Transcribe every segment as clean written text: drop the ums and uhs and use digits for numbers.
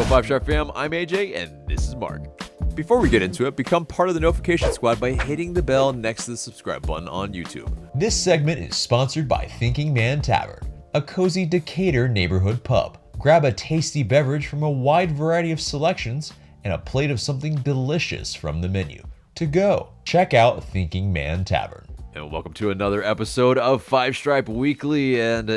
Five Star Fam, I'm AJ, and this is Marc. Before we get into it, become part of the notification squad by hitting the bell next to the subscribe button on YouTube. This segment is sponsored by Thinking Man Tavern, a cozy Decatur neighborhood pub. Grab a tasty beverage from a wide variety of selections and a plate of something delicious from the menu. To go, check out Thinking Man Tavern. And welcome to another episode of Five Stripe Weekly. And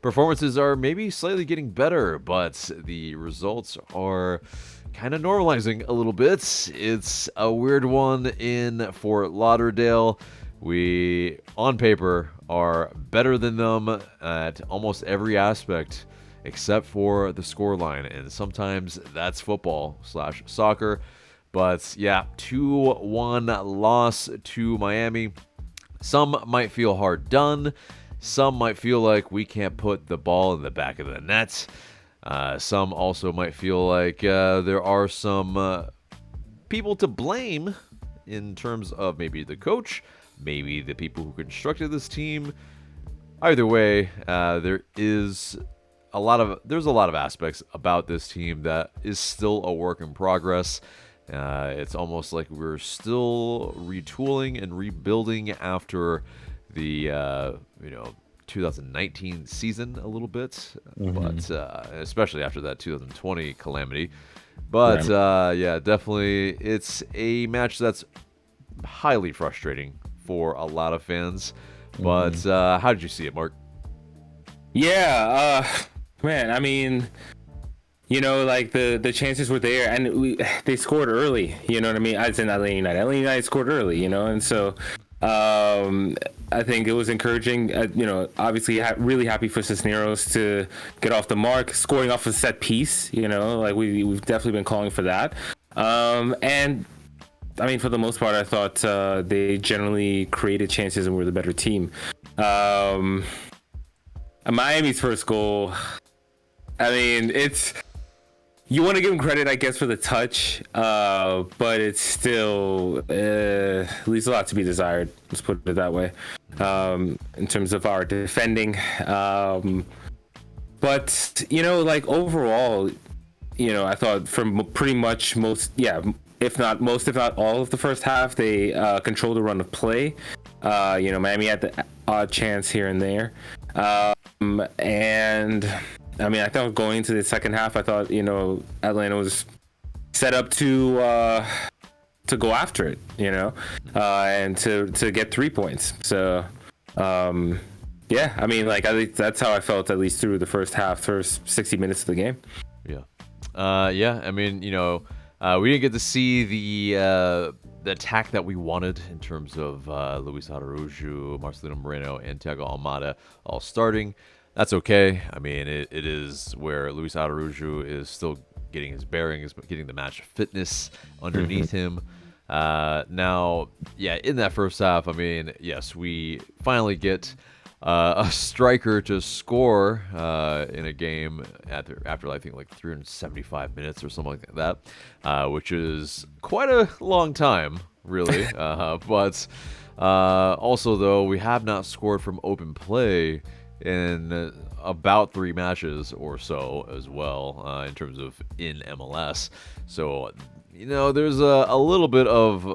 performances are maybe slightly getting better, but the results are kind of normalizing a little bit. It's a weird one in Fort Lauderdale. We, on paper, are better than them at almost every aspect except for the scoreline. And sometimes that's football/soccer. But yeah, 2-1 loss to Miami. Some might feel hard done. Some might feel like we can't put the ball in the back of the net. Some also might feel like there are some people to blame in terms of maybe the coach, maybe the people who constructed this team. Either way, there's a lot of aspects about this team that is still a work in progress. It's almost like we're still retooling and rebuilding after the 2019 season a little bit, but especially after that 2020 calamity. But yeah, definitely it's a match that's highly frustrating for a lot of fans. But how did you see it, Marc? Yeah, man, I mean, like the chances were there, and they scored early. You know what I mean? I said Atlanta United. Atlanta United scored early, and so I think it was encouraging. Obviously, really happy for Cisneros to get off the mark, scoring off a set piece. Like we've definitely been calling for that. And I mean, for the most part, I thought they generally created chances and were the better team. Miami's first goal, I mean, you want to give them credit, I guess, for the touch, but it's still leaves a lot to be desired. Let's put it that way. In terms of our defending, but like overall, I thought from pretty much if not all of the first half, they controlled the run of play. Miami had the odd chance here and there, and I mean, I thought going into the second half, I thought, Atlanta was set up to go after it, and to get 3 points. So, yeah, I mean, like, that's how I felt, at least through the first 60 minutes of the game. Yeah. Yeah, I mean, we didn't get to see the attack that we wanted in terms of Luis Araujo, Marcelino Moreno, and Thiago Almada all starting. That's okay. I mean, it is where Luis Araujo is still getting his bearings, getting the match fitness underneath him. Now, yeah, in that first half, I mean, yes, we finally get a striker to score in a game after I think like 375 minutes or something like that, which is quite a long time, really. But also, though, we have not scored from open play in about 3 matches or so as well, in terms of in MLS. So, there's a little bit of we're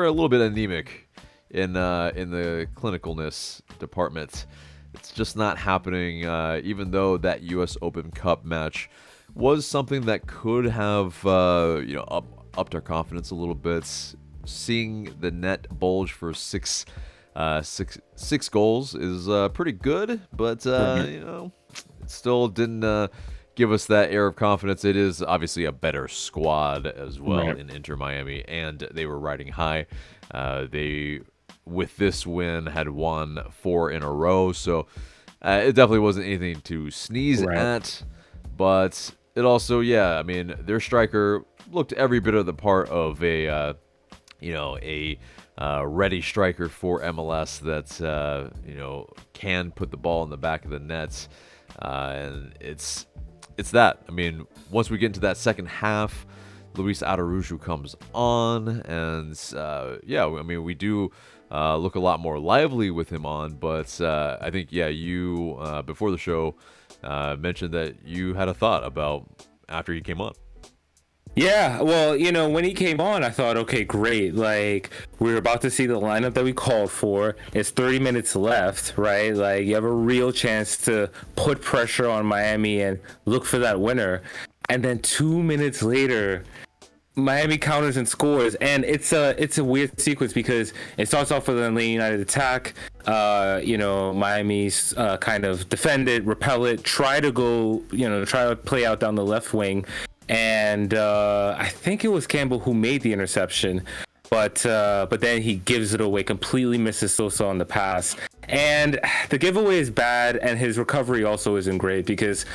a little bit anemic in the clinicalness department. It's just not happening, even though that U.S. Open Cup match was something that could have upped our confidence a little bit. Seeing the net bulge for six goals is pretty good, but it still didn't give us that air of confidence. It is obviously a better squad as well in Inter Miami, and they were riding high. They, with this win, had won 4 in a row, so it definitely wasn't anything to sneeze at. But it also, I mean, their striker looked every bit of the part of a ready striker for MLS that can put the ball in the back of the net, and it's that. I mean, once we get into that second half, Luis Araujo comes on, and I mean, we do look a lot more lively with him on. But I think, yeah, you, before the show, mentioned that you had a thought about after he came on. Yeah, well, when he came on, I thought, okay, great. Like, we're about to see the lineup that we called for. It's 30 minutes left, right? Like, you have a real chance to put pressure on Miami and look for that winner. And then 2 minutes later, Miami counters and scores, and it's a weird sequence because it starts off with an Atlanta United attack. Miami's kind of defend it, repel it, try to play out down the left wing. And I think it was Campbell who made the interception, but then he gives it away, completely misses Sosa on the pass. And the giveaway is bad, and his recovery also isn't great because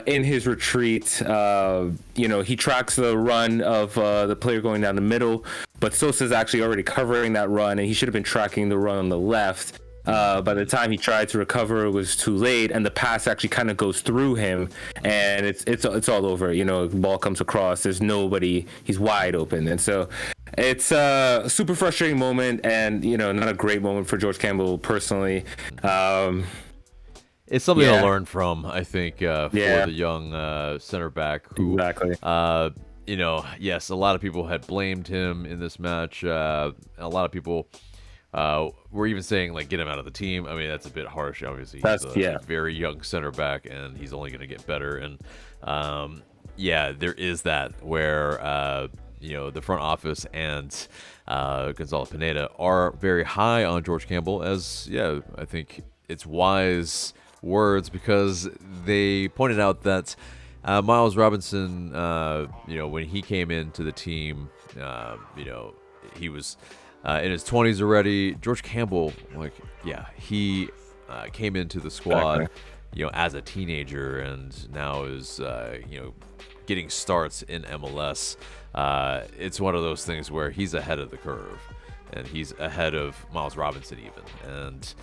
in his retreat, he tracks the run of the player going down the middle, but Sosa's actually already covering that run, and he should have been tracking the run on the left. By the time he tried to recover, it was too late, and the pass actually kind of goes through him, and it's all over. The ball comes across. There's nobody. He's wide open, and so it's a super frustrating moment, and not a great moment for George Campbell personally. It's something to learn from, I think, for the young center back who, exactly. Yes, a lot of people had blamed him in this match. A lot of people. We're even saying, like, get him out of the team. I mean, that's a bit harsh. Obviously, he's a very young center back, and he's only going to get better. And, there is that where, the front office and Gonzalo Pineda are very high on George Campbell as, I think it's wise words because they pointed out that Miles Robinson, when he came into the team, he was in his 20s already. George Campbell, he came into the squad, as a teenager, and now is, getting starts in MLS. It's one of those things where he's ahead of the curve, and he's ahead of Miles Robinson even. And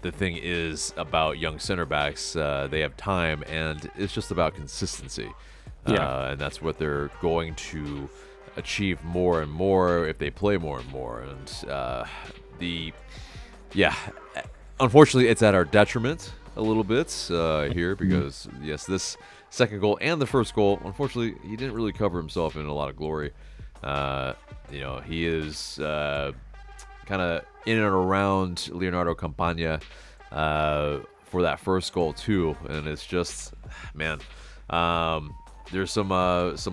the thing is about young center backs, they have time, and it's just about consistency. And that's what they're going to achieve more and more if they play more and more. And unfortunately it's at our detriment a little bit here because this second goal and the first goal, unfortunately he didn't really cover himself in a lot of glory. He is kind of in and around Leonardo Campagna for that first goal too, and it's just, man, there's some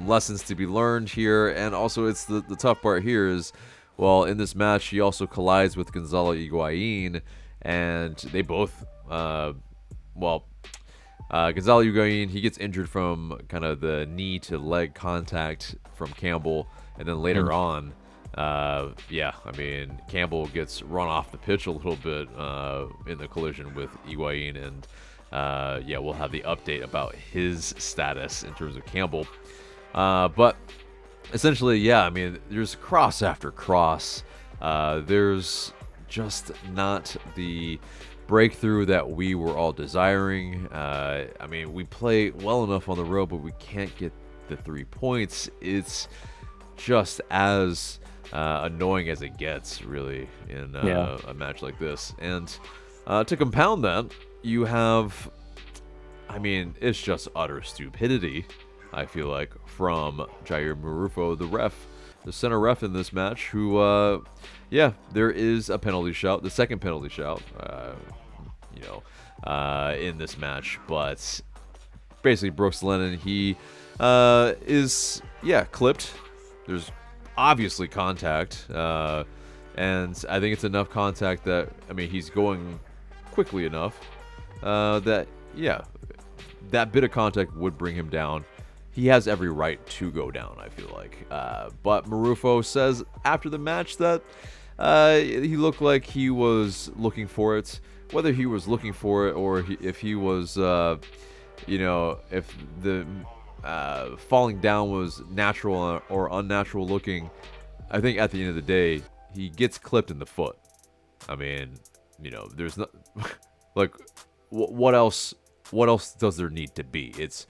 lessons to be learned here, and also it's the tough part here is, well, in this match he also collides with Gonzalo Higuain, and they both, Gonzalo Higuain, he gets injured from kind of the knee to leg contact from Campbell, and then later on, Campbell gets run off the pitch a little bit in the collision with Higuain, and we'll have the update about his status in terms of Campbell. But essentially, there's cross after cross. There's just not the breakthrough that we were all desiring. We play well enough on the road, but we can't get the 3 points. It's just as annoying as it gets, really, in a match like this. And to compound that, you have, it's just utter stupidity, I feel like, from Jair Marufo, the center ref in this match, who, there is a penalty shout, the second penalty shout, in this match. But basically, Brooks Lennon, he is, clipped. There's obviously contact, and I think it's enough contact that, he's going quickly enough that bit of contact would bring him down. He has every right to go down, I feel like. But Marufo says after the match that he looked like he was looking for it. Whether he was looking for it or if he was, if the falling down was natural or unnatural looking, I think at the end of the day, he gets clipped in the foot. There's not like what else does there need to be? It's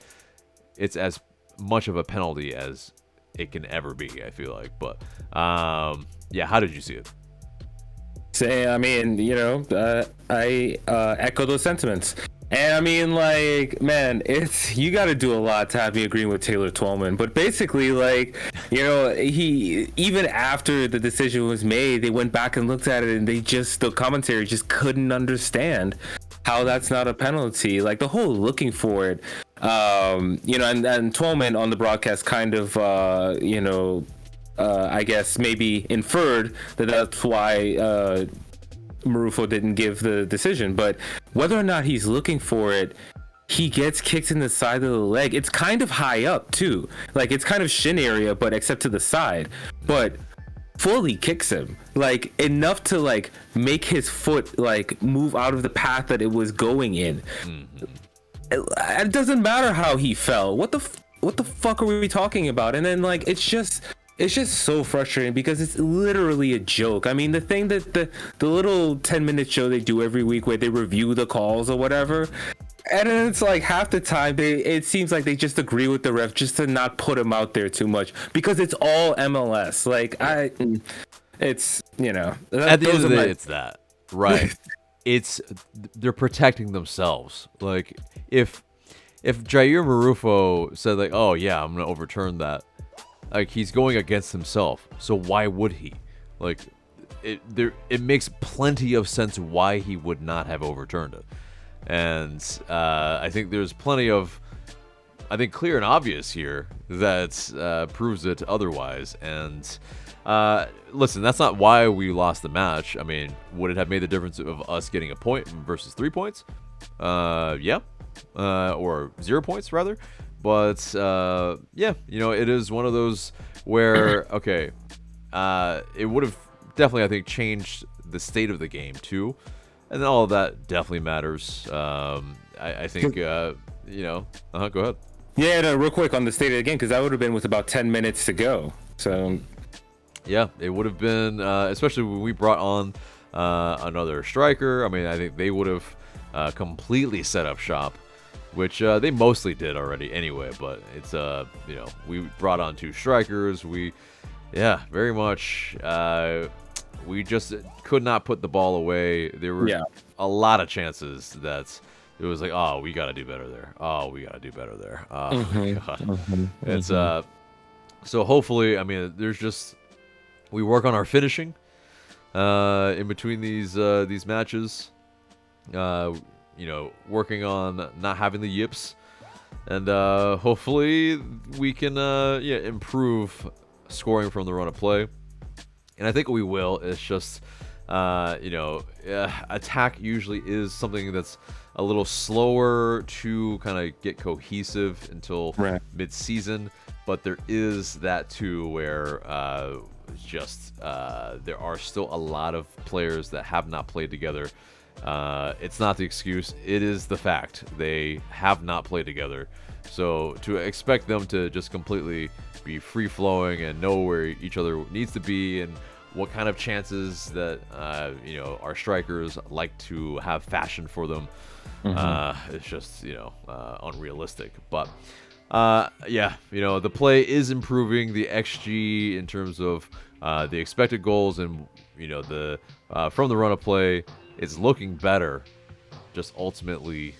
as much of a penalty as it can ever be, I feel like. But how did you see it? Say, I mean, I echo those sentiments. And I mean, like, man, you got to do a lot to have me agreeing with Taylor Twellman. But basically, like, he, even after the decision was made, they went back and looked at it, and the commentary just couldn't understand how that's not a penalty. Like, the whole looking for it, and Twellman on the broadcast kind of, I guess maybe inferred that that's why Marufo didn't give the decision. But whether or not he's looking for it, he gets kicked in the side of the leg. It's kind of high up too, like it's kind of shin area, but except to the side. But fully kicks him, like enough to like make his foot like move out of the path that it was going in. It doesn't matter how he fell. What the fuck are we talking about? And then like it's just so frustrating because it's literally a joke. I mean, the thing that the little 10-minute show they do every week where they review the calls or whatever, and then it's like half the time it seems like they just agree with the ref just to not put him out there too much because it's all MLS. Like at the end of the day, it's that, right? They're protecting themselves. Like if Jair Marufo said like, oh yeah, I'm gonna overturn that, like he's going against himself. So why would he? Like it makes plenty of sense why he would not have overturned it. And I think there's plenty of, clear and obvious here that proves it otherwise. And listen, that's not why we lost the match. I mean, would it have made the difference of us getting a point versus 3 points? Yeah. Or 0 points, rather. But, yeah, it is one of those where, okay, it would have definitely, I think, changed the state of the game, too. And then all of that definitely matters. I think, go ahead. Yeah, no, real quick on the state of the game, because that would have been with about 10 minutes to go. So, yeah, it would have been, especially when we brought on another striker. I mean, I think they would have completely set up shop, which they mostly did already anyway. But it's, we brought on 2 strikers. Very much. We just could not put the ball away. There were a lot of chances that it was like, oh, we got to do better there. Oh, we got to do better there. Oh, my God. It's so hopefully, I mean, we work on our finishing in between these matches. Working on not having the yips, and hopefully we can improve scoring from the run of play. And I think we will. It's just, attack usually is something that's a little slower to kind of get cohesive until mid-season. But there is that too, where there are still a lot of players that have not played together. It's not the excuse. It is the fact. They have not played together. So to expect them to just completely be free-flowing and know where each other needs to be and what kind of chances that our strikers like to have fashion for them, it's just unrealistic. But the play is improving. The XG in terms of the expected goals and the from the run of play, it's looking better. Just ultimately,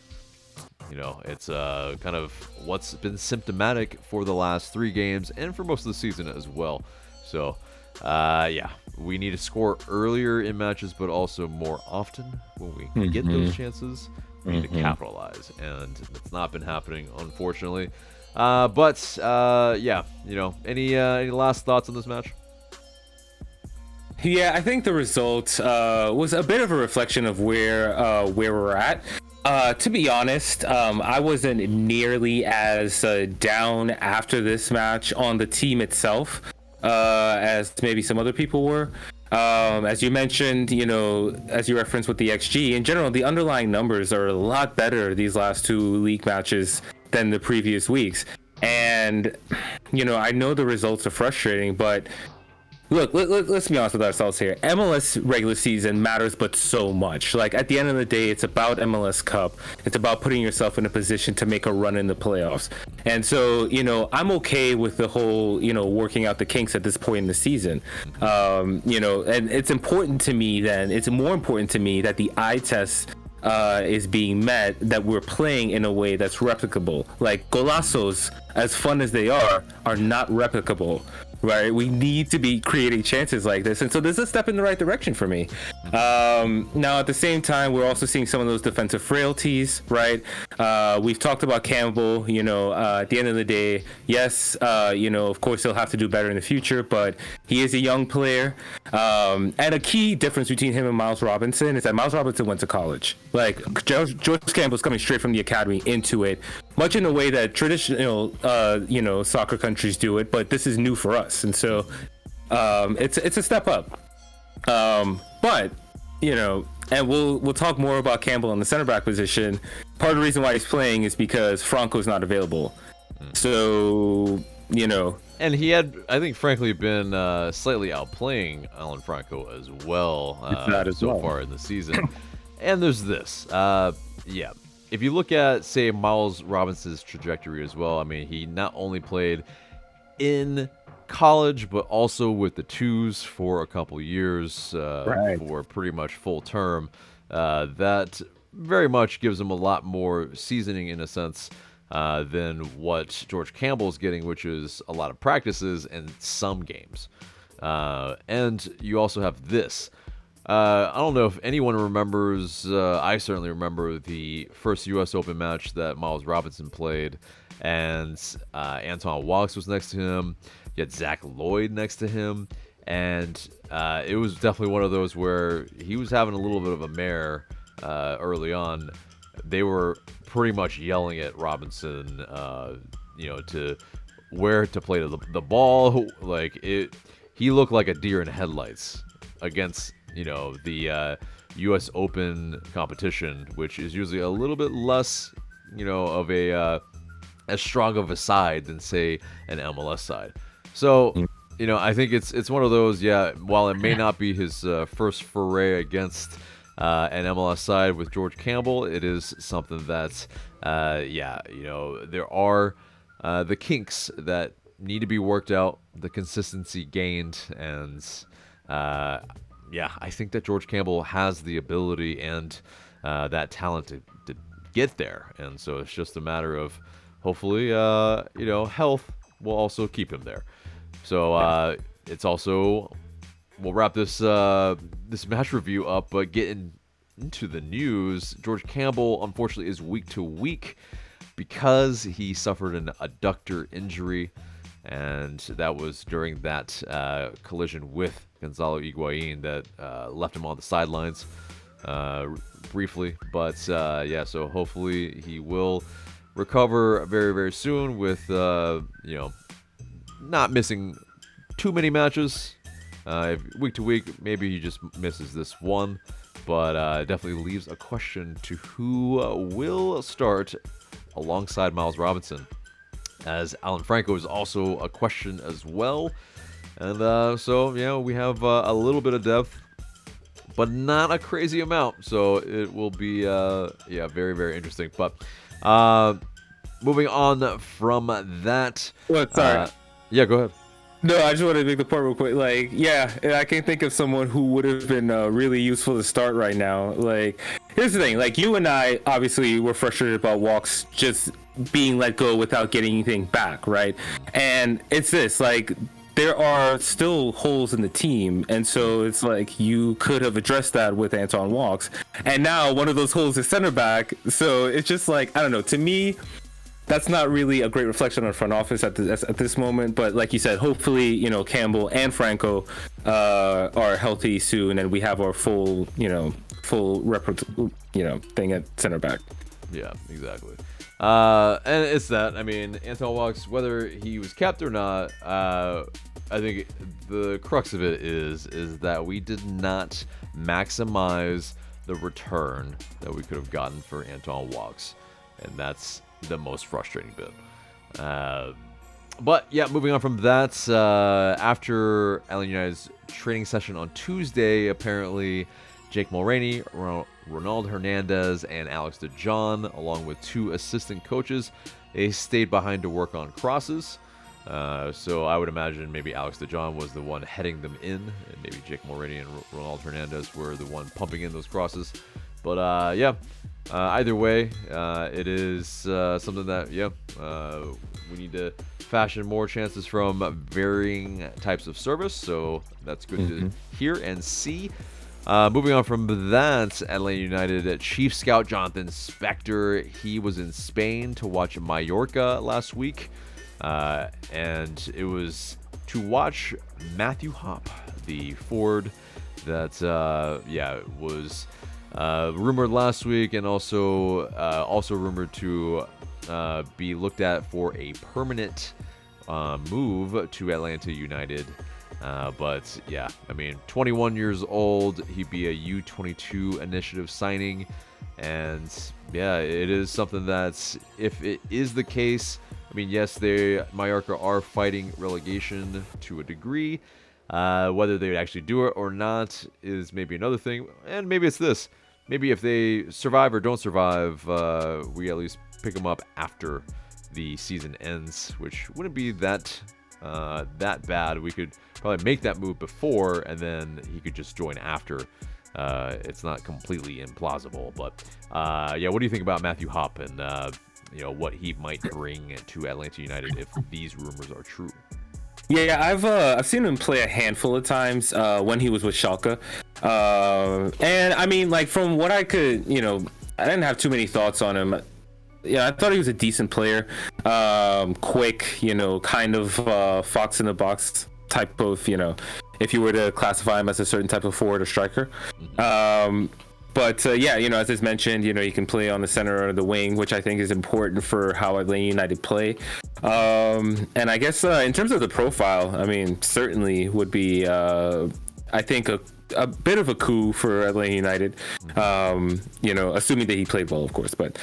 it's kind of what's been symptomatic for the last 3 games and for most of the season as well. So, we need to score earlier in matches, but also more often when we get those chances. We need to capitalize, and it's not been happening, unfortunately. Any last thoughts on this match? Yeah, I think the result was a bit of a reflection of where we're at. To be honest, I wasn't nearly as down after this match on the team itself as maybe some other people were. As you mentioned, as you referenced with the XG, in general, the underlying numbers are a lot better these last 2 league matches than the previous weeks. And, I know the results are frustrating, but look, let's be honest with ourselves here. MLS regular season matters, but so much. Like, at the end of the day, it's about MLS Cup. It's about putting yourself in a position to make a run in the playoffs. And so, I'm okay with the whole, working out the kinks at this point in the season. And it's important to me then, it's more important to me that the eye test is being met, that we're playing in a way that's replicable. Like, golazos, as fun as they are not replicable. Right, we need to be creating chances like this, and so this is a step in the right direction for me. Now, at the same time, we're also seeing some of those defensive frailties. Right, we've talked about Campbell. At the end of the day, yes, of course he'll have to do better in the future, but he is a young player. And a key difference between him and Miles Robinson is that Miles Robinson went to college. Like, George Campbell's coming straight from the academy into it, much in the way that traditional, soccer countries do it, but this is new for us. And so it's a step up, but and we'll talk more about Campbell in the center back position. Part of the reason why he's playing is because Franco's not available. So and he had, I think, frankly, been slightly outplaying Alan Franco as well far in the season. And there's this, if you look at, say, Miles Robinson's trajectory as well, I mean, he not only played in college, but also with the twos for a couple years, for pretty much full term. That very much gives him a lot more seasoning, in a sense, than what George Campbell's getting, which is a lot of practices and some games. And you also have this. I don't know if anyone remembers, I certainly remember the first U.S. Open match that Miles Robinson played, and Anton Walkes was next to him. You had Zach Lloyd next to him, and it was definitely one of those where he was having a little bit of a mare early on. They were pretty much yelling at Robinson, to where to play the ball. Like, he looked like a deer in headlights against, the U.S. Open competition, which is usually a little bit less, of as strong of a side than, say, an MLS side. So, I think it's one of those, while it may not be his first foray against an MLS side with George Campbell, it is something that, there are the kinks that need to be worked out, the consistency gained, and, I think that George Campbell has the ability and that talent to get there. And so it's just a matter of, hopefully, health will also keep him there. So it's also, we'll wrap this match review up, but getting into the news, George Campbell unfortunately is week to week because he suffered an adductor injury, and that was during that collision with Gonzalo Higuain that left him on the sidelines briefly. But so hopefully he will recover very, very soon with not missing too many matches. Week to week, maybe he just misses this one, but definitely leaves a question to who will start alongside Miles Robinson, as Alan Franco is also a question as well. And we have a little bit of depth, but not a crazy amount, so it will be very, very interesting. But moving on from that, sorry, go ahead. No, I just want to make the point real quick. Like, I can think of someone who would have been really useful to start right now. Like, here's the thing. Like, you and I obviously were frustrated about Walkes just being let go without getting anything back, right? And it's this, like, there are still holes in the team, and so it's like you could have addressed that with Anton Walkes, and now one of those holes is center back. So it's just like, I don't know. To me, that's not really a great reflection on the front office at this moment. But like you said, hopefully, Campbell and Franco are healthy soon, and we have our full thing at center back. Yeah, exactly. And it's that. I mean, Anton Walkes, whether he was kept or not, I think the crux of it is that we did not maximize the return that we could have gotten for Anton Walkes, and that's the most frustrating bit. But yeah, moving on from that, after Atlanta United's training session on Tuesday, apparently Jake Mulroney, Ronald Hernandez, and Alex DeJohn, along with 2 assistant coaches, they stayed behind to work on crosses. So I would imagine maybe Alex DeJohn was the one heading them in, and maybe Jake Mulroney and Ronald Hernandez were the one pumping in those crosses. But either way, it is something that we need to fashion more chances from varying types of service. So that's good to hear and see. Moving on from that, Atlanta United Chief Scout Jonathan Spector, he was in Spain to watch Mallorca last week. And it was to watch Matthew Hopp, the forward that was rumored last week, and also rumored to be looked at for a permanent move to Atlanta United. But yeah, I mean, 21 years old, he'd be a U22 initiative signing, and yeah, it is something that's, if it is the case, I mean, yes, Mallorca are fighting relegation to a degree. Whether they would actually do it or not is maybe another thing, and maybe it's this. Maybe if they survive or don't survive, we at least pick them up after the season ends, which wouldn't be that bad. We could probably make that move before, and then he could just join after. It's not completely implausible, but yeah, what do you think about Matthew Hopp and what he might bring to Atlanta United if these rumors are true? Yeah, I've seen him play a handful of times when he was with Schalke, and I mean, like, from what I could, I didn't have too many thoughts on him. Yeah, I thought he was a decent player, quick, kind of fox in the box type of, if you were to classify him as a certain type of forward or striker. But as I mentioned, you can play on the center or the wing, which I think is important for how Atlanta United play. And I guess in terms of the profile, I mean, certainly would be, I think, a bit of a coup for Atlanta United, assuming that he played well, of course. But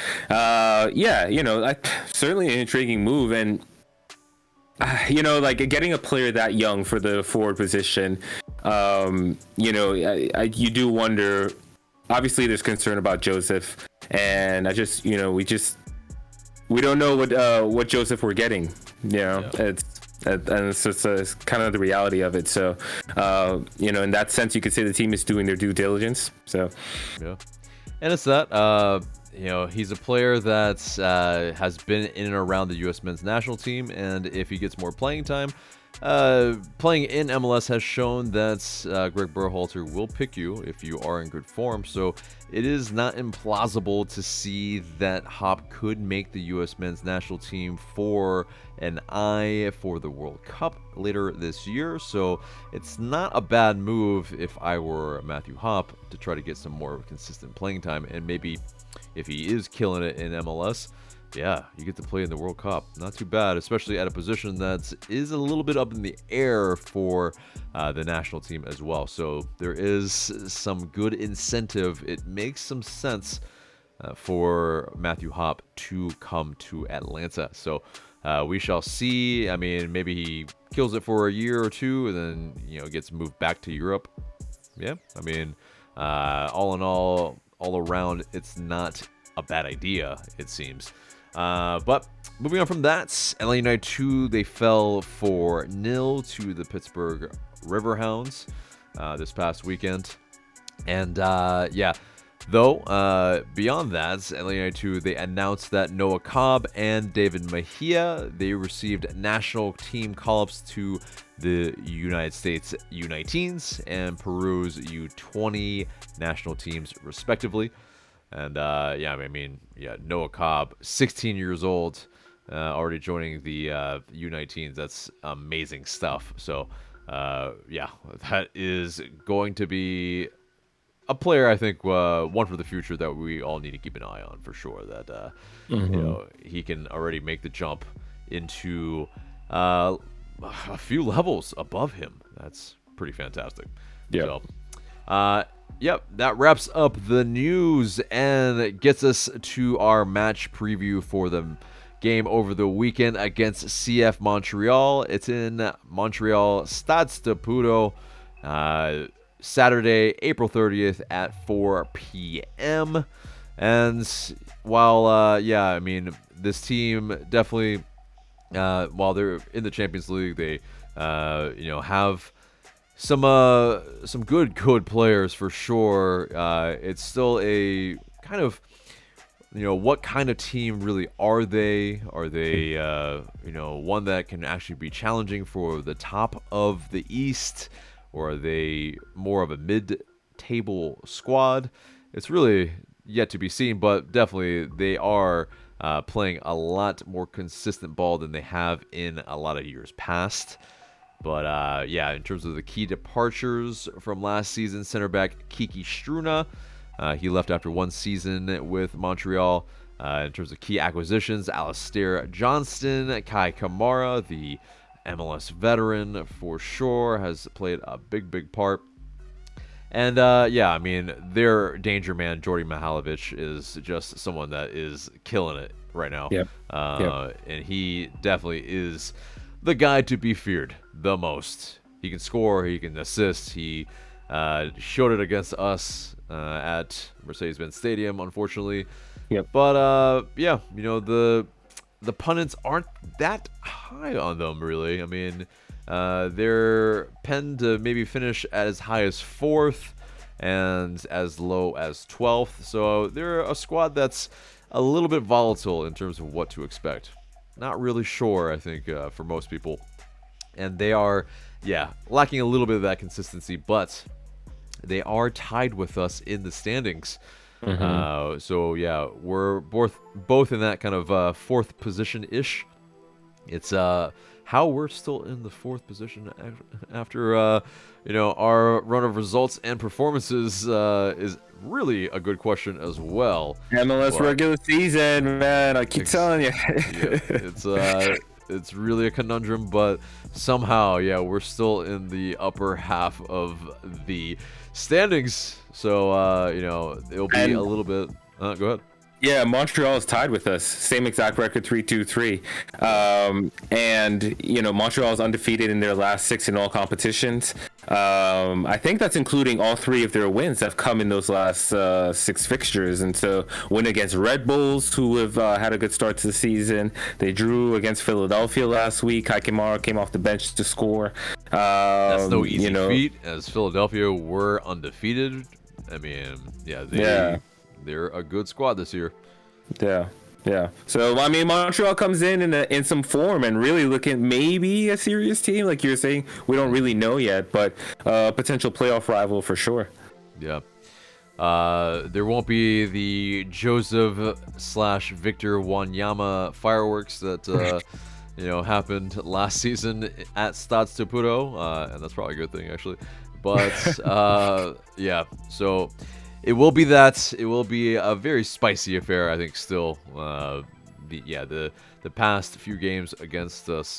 certainly an intriguing move. And like getting a player that young for the forward position, you do wonder. Obviously, there's concern about Joseph, and I just, we don't know what Joseph we're getting. It's just kind of the reality of it. So, in that sense, you could say the team is doing their due diligence. So, yeah, and it's that. He's a player that has been in and around the U.S. men's national team, and if he gets more playing time, playing in MLS has shown that Greg Berhalter will pick you if you are in good form. So it is not implausible to see that Hopp could make the U.S. men's national team for an eye for the World Cup later this year. So it's not a bad move if I were Matthew Hopp to try to get some more consistent playing time, and maybe if he is killing it in MLS, yeah, you get to play in the World Cup. Not too bad, especially at a position that is a little bit up in the air for the national team as well. So there is some good incentive. It makes some sense for Matthew Hopp to come to Atlanta. So we shall see. I mean, maybe he kills it for a year or two and then, gets moved back to Europe. Yeah, I mean, all in all around, it's not a bad idea, it seems. But moving on from that, Atlanta United 2, they fell 4-0 to the Pittsburgh Riverhounds this past weekend. And beyond that, Atlanta United 2, they announced that Noah Cobb and David Mejia, they received national team call-ups to the United States U19s and Peru's U20 national teams, respectively. And Noah Cobb, 16 years old, already joining the U19s. That's amazing stuff. So, that is going to be a player, I think, one for the future that we all need to keep an eye on for sure. That he can already make the jump into a few levels above him. That's pretty fantastic. Yeah. So, yep, that wraps up the news and gets us to our match preview for the game over the weekend against CF Montreal. It's in Montreal, Stade Saputo, Saturday, April 30th at 4 p.m. And while, I mean, this team definitely, while they're in the Champions League, they, have some good players for sure. It's still a kind of, what kind of team really are they? Are they, one that can actually be challenging for the top of the East? Or are they more of a mid-table squad? It's really yet to be seen, but definitely they are playing a lot more consistent ball than they have in a lot of years past. But, in terms of the key departures from last season, center back Kiki Struna, he left after one season with Montreal. In terms of key acquisitions, Alistair Johnston, Kai Kamara, the MLS veteran for sure, has played a big part. And, I mean, their danger man, Jordi Mihalovic, is just someone that is killing it right now. Yep. And he definitely is the guy to be feared the most. He can score, he can assist. He showed it against us at Mercedes-Benz Stadium, unfortunately. Yep. But, the pundits aren't that high on them, really. I mean, they're penned to maybe finish at as high as 4th and as low as 12th. So they're a squad that's a little bit volatile in terms of what to expect. Not really sure, I think, for most people. And they are, lacking a little bit of that consistency, but they are tied with us in the standings. Mm-hmm. We're both in that kind of 4th position-ish. It's how we're still in the 4th position after our run of results and performances is really a good question as well. MLS regular season, man. I keep telling you. It's really a conundrum, but somehow, we're still in the upper half of the standings. So, it'll be a little bit... go ahead. Yeah, Montreal is tied with us. Same exact record, 3-2-3. Montreal is undefeated in their last 6 in all competitions. I think that's including all 3 of their wins that have come in those last 6 fixtures. And so, win against Red Bulls, who have had a good start to the season. They drew against Philadelphia last week. Kai Kamara came off the bench to score. That's no easy feat, as Philadelphia were undefeated. I mean, they're a good squad this year. Yeah. So, I mean, Montreal comes in some form and really looking maybe a serious team. Like you're saying, we don't really know yet, but potential playoff rival for sure. Yeah. There won't be the Joseph/Victor Wanyama fireworks that, happened last season at Stade Saputo. And that's probably a good thing, actually. But, so... It will be that. It will be a very spicy affair, I think, still. The past few games against us,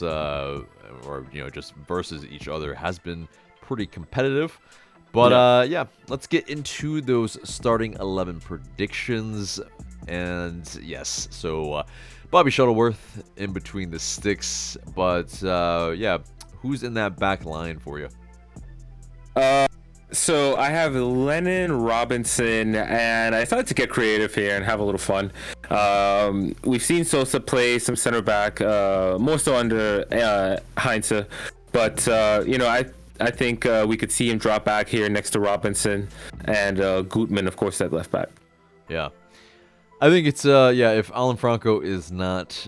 just versus each other, has been pretty competitive. But, let's get into those starting 11 predictions. And, yes, so Bobby Shuttleworth in between the sticks. But, who's in that back line for you? So I have Lennon, Robinson, and I thought to get creative here and have a little fun. We've seen Sosa play some center back, more so under Heinze, but I think we could see him drop back here next to Robinson and Gutman, of course, at left back. Yeah. I think it's if Alan Franco is not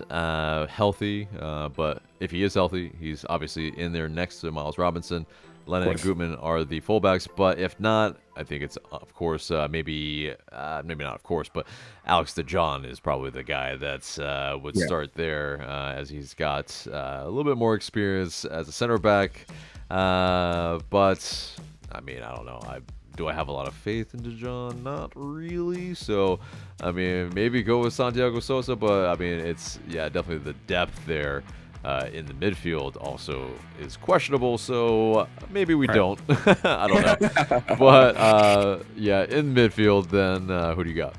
healthy, but if he is healthy, he's obviously in there next to Miles Robinson. Lennon and Gutman are the fullbacks, but if not, I think it's, of course, maybe not of course, but Alex DeJohn is probably the guy that would start there, as he's got a little bit more experience as a center back. But, I mean, I don't know. Do I have a lot of faith in DeJohn? Not really. So, I mean, maybe go with Santiago Sosa, but, I mean, it's, definitely the depth there. In the midfield also is questionable, so maybe we don't. I don't know. But, in midfield, then who do you got?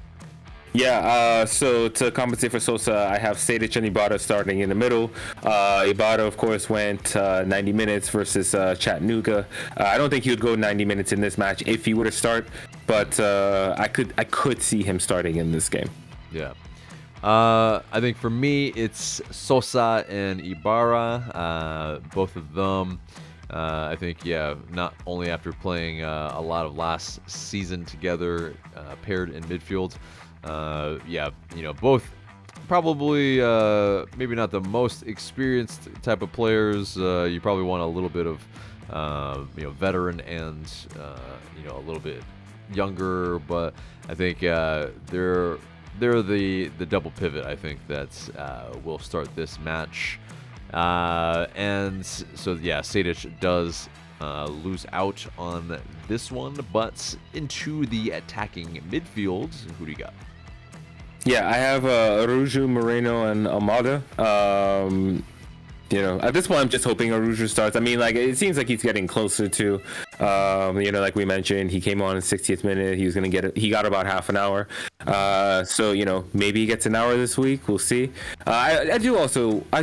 Yeah, so to compensate for Sosa, I have Sejdic and Ibarra starting in the middle. Ibarra, of course, went 90 minutes versus Chattanooga. I don't think he would go 90 minutes in this match if he were to start, but I could see him starting in this game. Yeah. I think for me, it's Sosa and Ibarra. Both of them. I think, yeah, not only after playing a lot of last season together, paired in midfield. Yeah, both probably maybe not the most experienced type of players. You probably want a little bit of veteran and a little bit younger, but I think they're the double pivot. I think that will start this match, and so yeah, Sejdic does lose out on this one, but into the attacking midfield, who do you got? Yeah, I have Araujo, Moreno, and Almada. At this point, I'm just hoping Araujo starts. I mean, like, it seems like he's getting closer to, like we mentioned, he came on in 60th minute. He was going to get it. He got about half an hour. So, maybe he gets an hour this week. We'll see. I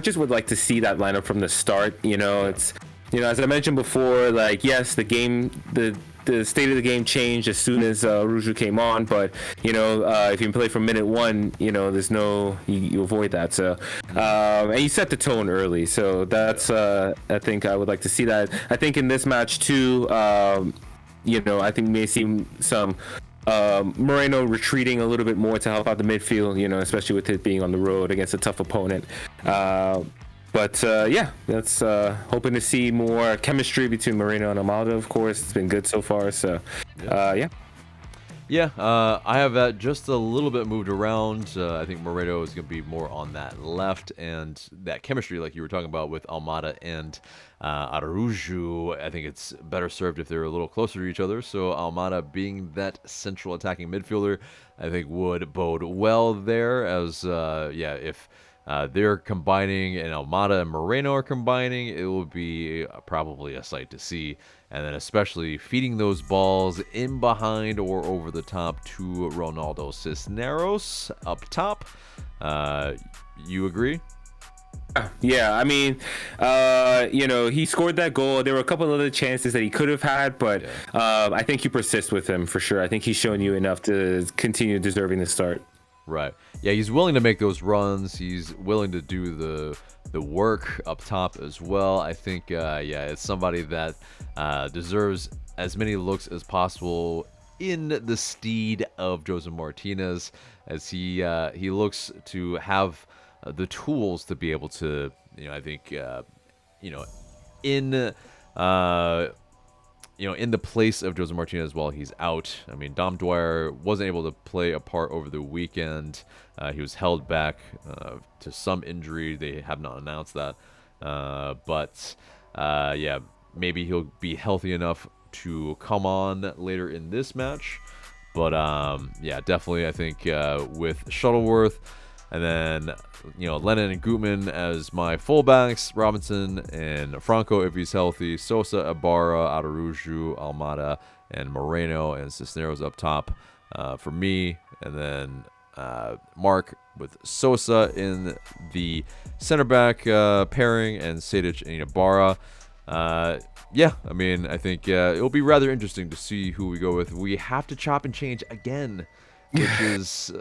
just would like to see that lineup from the start. It's, as I mentioned before, like, yes, the state of the game changed as soon as Araujo came on, but if you play from minute one, there's no you avoid that. So and you set the tone early, so that's I think I would like to see that. I think in this match too, I think we may see some Moreno retreating a little bit more to help out the midfield, especially with it being on the road against a tough opponent. But yeah, that's hoping to see more chemistry between Moreno and Almada. Of course, it's been good so far. So, yeah. Yeah, I have that just a little bit moved around. I think Moreno is going to be more on that left, and that chemistry, like you were talking about with Almada and Araujo, I think it's better served if they're a little closer to each other. So Almada being that central attacking midfielder, I think would bode well there. As if they're combining and Almada and Moreno are combining, it will be probably a sight to see. And then especially feeding those balls in behind or over the top to Ronaldo Cisneros up top. You agree? Yeah, I mean, he scored that goal. There were a couple of other chances that he could have had, but I think you persist with him for sure. I think he's shown you enough to continue deserving the start. Right. Yeah, he's willing to make those runs. He's willing to do the work up top as well. I think, it's somebody that deserves as many looks as possible in the steed of Joseph Martinez, as he looks to have the tools to be able to, I think, in the place of Joseph Martinez while he's out. I mean, Dom Dwyer wasn't able to play a part over the weekend. He was held back to some injury. They have not announced that. But maybe he'll be healthy enough to come on later in this match. But, definitely, I think with Shuttleworth, and then, Lennon and Gutman as my fullbacks, Robinson and Franco if he's healthy, Sosa, Ibarra, Araujo, Almada, and Moreno and Cisneros up top for me. And then Marc with Sosa in the center back pairing, and Sejdic and Ibarra. I mean, I think it'll be rather interesting to see who we go with. We have to chop and change again, which is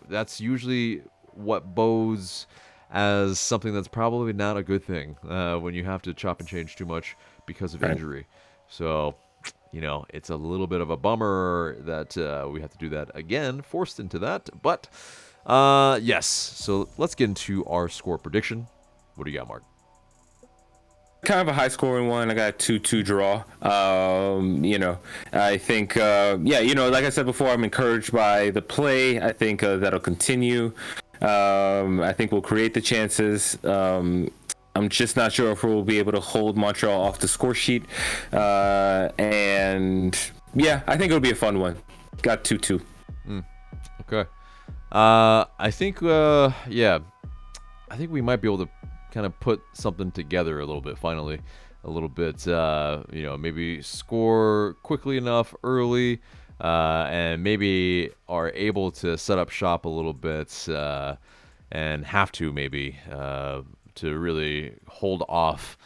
that's usually what bodes as something that's probably not a good thing when you have to chop and change too much because of injury. So, it's a little bit of a bummer that we have to do that again, forced into that. But, yes, so let's get into our score prediction. What do you got, Marc? Kind of a high scoring one. I got a 2-2 draw. I think, like I said before, I'm encouraged by the play. I think that'll continue. I think we'll create the chances. I'm just not sure if we'll be able to hold Montreal off the score sheet. I think it'll be a fun one. Got 2-2. Okay. I think we might be able to kind of put something together a little bit finally, maybe score quickly enough early, and maybe are able to set up shop a little bit and have to maybe to really hold off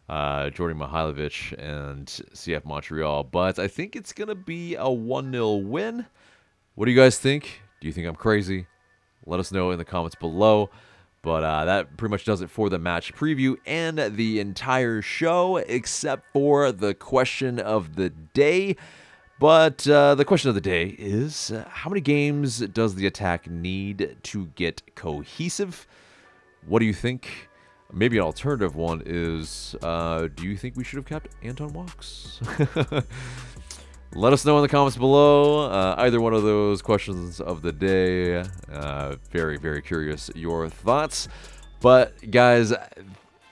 Jordan Mihailovic and CF Montreal. But I think it's going to be a 1-0 win. What do you guys think? Do you think I'm crazy? Let us know in the comments below. But that pretty much does it for the match preview and the entire show, except for the question of the day. But the question of the day is, how many games does the attack need to get cohesive? What do you think? Maybe an alternative one is, do you think we should have kept Anton Walks? Let us know in the comments below. Either one of those questions of the day. Very, very curious your thoughts. But guys,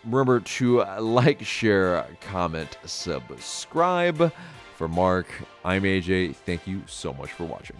remember to like, share, comment, subscribe. For Mark, I'm AJ. Thank you so much for watching.